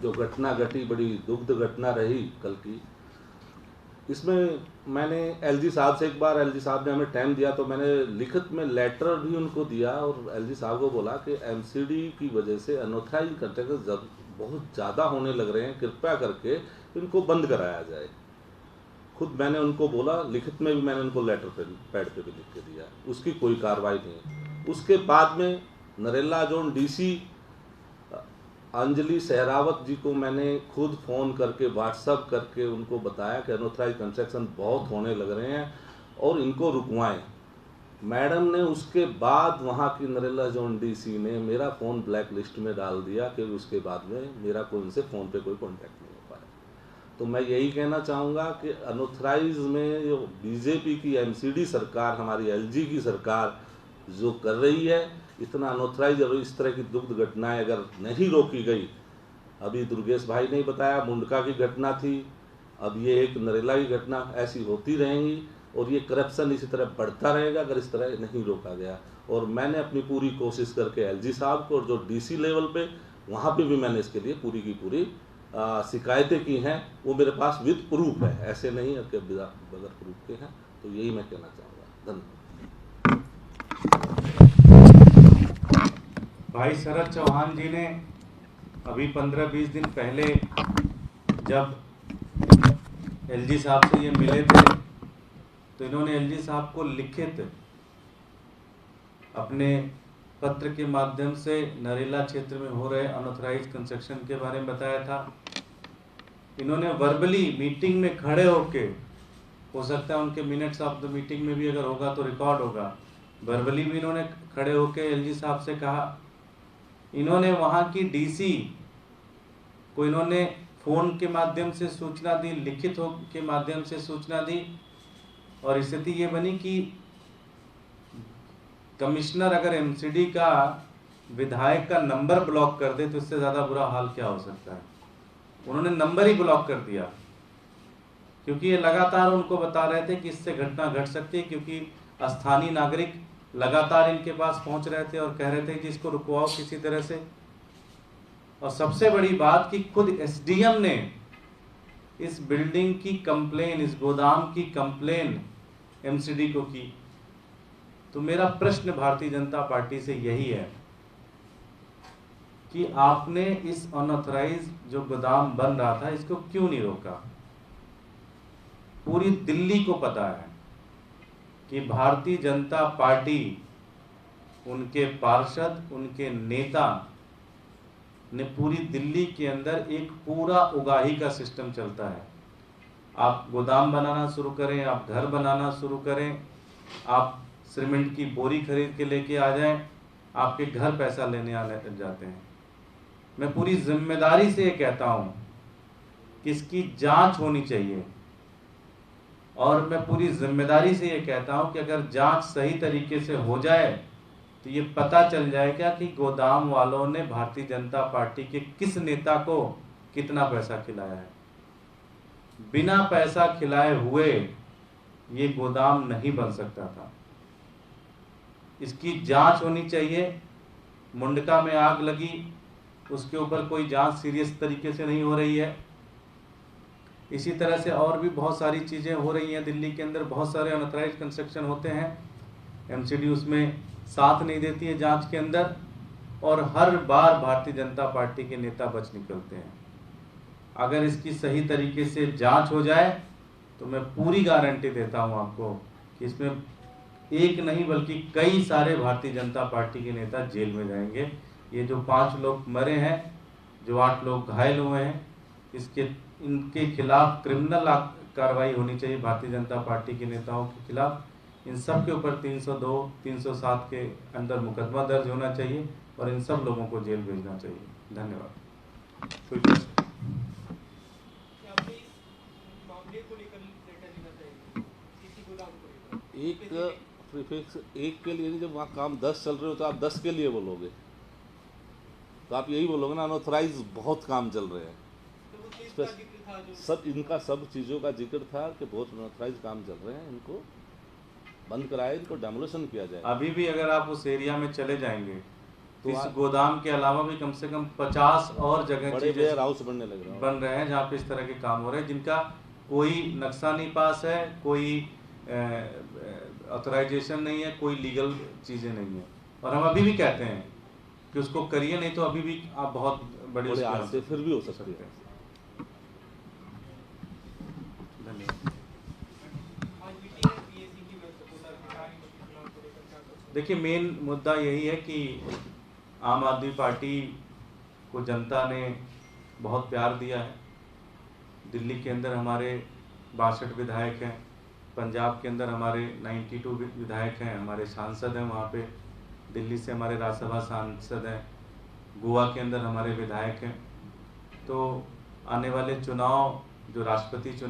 जो घटना घटी बड़ी दुग्ध घटना रही कल की। इसमें मैंने एलजी साहब से एक बार, एलजी साहब ने हमें टाइम दिया तो मैंने लिखित में लेटर भी उनको दिया और एलजी साहब को बोला कि एमसीडी की वजह से अनऑथराइज्ड कंस्ट्रक्शन बहुत ज़्यादा होने लग रहे हैं, कृपया करके इनको बंद कराया जाए। खुद मैंने उनको बोला, लिखित में भी मैंने उनको लेटर पैड पे भी लिख के दिया, उसकी कोई कार्रवाई नहीं। उसके बाद में नरेला जोन डीसी अंजलि सहरावत जी को मैंने खुद फ़ोन करके व्हाट्सअप करके उनको बताया कि अनऑथराइज्ड कंस्ट्रक्शन बहुत होने लग रहे हैं और इनको रुकवाएं। मैडम ने उसके बाद वहाँ की नरेला जोन डीसी ने मेरा फ़ोन ब्लैक लिस्ट में डाल दिया कि उसके बाद में मेरा कोई उनसे फ़ोन पे कोई कांटेक्ट नहीं हो पाया। तो मैं यही कहना चाहूँगा कि अनऑथराइज में जो बीजेपी की एमसीडी सरकार, हमारी एलजी की सरकार जो कर रही है, इतना अनऑथराइज और इस तरह की दुग्ध घटनाएं अगर नहीं रोकी गई, अभी दुर्गेश भाई ने बताया मुंडका की घटना थी, अब ये एक नरेला की घटना, ऐसी होती रहेंगी और ये करप्शन इसी तरह बढ़ता रहेगा अगर इस तरह नहीं रोका गया। और मैंने अपनी पूरी कोशिश करके एलजी साहब को और जो डीसी लेवल पे, वहाँ पे भी मैंने इसके लिए पूरी की पूरी शिकायतें की हैं, वो मेरे पास विद प्रूफ है, ऐसे नहीं है कि बगैर प्रूफ के हैं। तो यही मैं कहना चाहूँगा। धन्यवाद। भाई शरद चौहान जी ने अभी 15-20 दिन पहले जब एलजी साहब से ये मिले थे तो इन्होंने एलजी साहब को लिखित अपने पत्र के माध्यम से नरेला क्षेत्र में हो रहे अनऑथराइज्ड कंस्ट्रक्शन के बारे में बताया था। इन्होंने वर्बली मीटिंग में खड़े होके, हो सकता है उनके मिनट्स ऑफ द मीटिंग में भी अगर होगा तो रिकॉर्ड होगा, वर्बली भी इन्होंने खड़े होके एलजी साहब से कहा। इन्होंने वहाँ की डीसी को इन्होंने फ़ोन के माध्यम से सूचना दी, लिखित के माध्यम से सूचना दी, और स्थिति ये बनी कि कमिश्नर अगर एमसीडी का विधायक का नंबर ब्लॉक कर दे तो इससे ज़्यादा बुरा हाल क्या हो सकता है। उन्होंने नंबर ही ब्लॉक कर दिया, क्योंकि ये लगातार उनको बता रहे थे कि इससे घटना घट सकती है, क्योंकि स्थानीय नागरिक लगातार इनके पास पहुंच रहे थे और कह रहे थे कि इसको रुकवाओ किसी तरह से। और सबसे बड़ी बात कि खुद एसडीएम ने इस बिल्डिंग की कंप्लेन, इस गोदाम की कंप्लेन एमसीडी को की। तो मेरा प्रश्न भारतीय जनता पार्टी से यही है कि आपने इस अनऑथराइज जो गोदाम बन रहा था इसको क्यों नहीं रोका। पूरी दिल्ली को पता है कि भारतीय जनता पार्टी, उनके पार्षद, उनके नेता ने पूरी दिल्ली के अंदर एक पूरा उगाही का सिस्टम चलता है। आप गोदाम बनाना शुरू करें, आप घर बनाना शुरू करें, आप सीमेंट की बोरी खरीद के लेके आ जाएं, आपके घर पैसा लेने आने जाते हैं। मैं पूरी जिम्मेदारी से ये कहता हूं कि इसकी जांच होनी चाहिए, और मैं पूरी जिम्मेदारी से ये कहता हूं कि अगर जांच सही तरीके से हो जाए तो ये पता चल जाएगा कि गोदाम वालों ने भारतीय जनता पार्टी के किस नेता को कितना पैसा खिलाया है। बिना पैसा खिलाए हुए ये गोदाम नहीं बन सकता था। इसकी जांच होनी चाहिए। मुंडका में आग लगी, उसके ऊपर कोई जांच सीरियस तरीके से नहीं हो रही है। इसी तरह से और भी बहुत सारी चीज़ें हो रही हैं दिल्ली के अंदर। बहुत सारे अनऑथराइज्ड कंस्ट्रक्शन होते हैं, एमसीडी उसमें साथ नहीं देती है जांच के अंदर, और हर बार भारतीय जनता पार्टी के नेता बच निकलते हैं। अगर इसकी सही तरीके से जांच हो जाए तो मैं पूरी गारंटी देता हूं आपको कि इसमें एक नहीं बल्कि कई सारे भारतीय जनता पार्टी के नेता जेल में जाएंगे। ये जो 5 लोग मरे हैं, जो 8 लोग घायल हुए हैं, इनके खिलाफ क्रिमिनल कार्रवाई होनी चाहिए भारतीय जनता पार्टी के नेताओं के खिलाफ। इन सब के ऊपर 302, 307 के अंदर मुकदमा दर्ज होना चाहिए और इन सब लोगों को जेल भेजना चाहिए। धन्यवाद। कोई प्रश्न? एक प्रीफिक्स एक के लिए नहीं, जब वहाँ काम 10 चल रहे हो तो आप 10 के लिए बोलोगे, तो आप यही बोलोगे ना अनऑथराइज बहुत काम चल रहे हैं। सब इनका सब चीज़ों का जिक्र था कि बहुत अनऑथराइज काम चल रहे हैं, इनको बंद कराए, इनको डेमोलिशन किया जाए। अभी भी अगर आप उस एरिया में चले जाएंगे तो इस गोदाम के अलावा भी कम से कम 50 और जगह बड़े वेयर हाउस बनने लग रहे हैं। बन रहे हैं जहाँ पे इस तरह के काम हो रहे हैं, जिनका कोई नक्शा नहीं पास है, कोई ऑथराइजेशन नहीं है, कोई लीगल चीज़ें नहीं है। और हम अभी भी कहते हैं कि उसको करिए, नहीं तो अभी भी आप बहुत बड़े हादसे फिर भी हो सकते हैं। धन्यवाद। देखिए, मेन मुद्दा यही है कि आम आदमी पार्टी को जनता ने बहुत प्यार दिया है। दिल्ली के अंदर हमारे 62 विधायक हैं, पंजाब के अंदर हमारे 92 विधायक हैं, हमारे सांसद हैं वहाँ पे, दिल्ली से हमारे राज्यसभा सांसद हैं, गोवा के अंदर हमारे विधायक हैं। तो आने वाले चुनाव, जो राष्ट्रपति चुनाव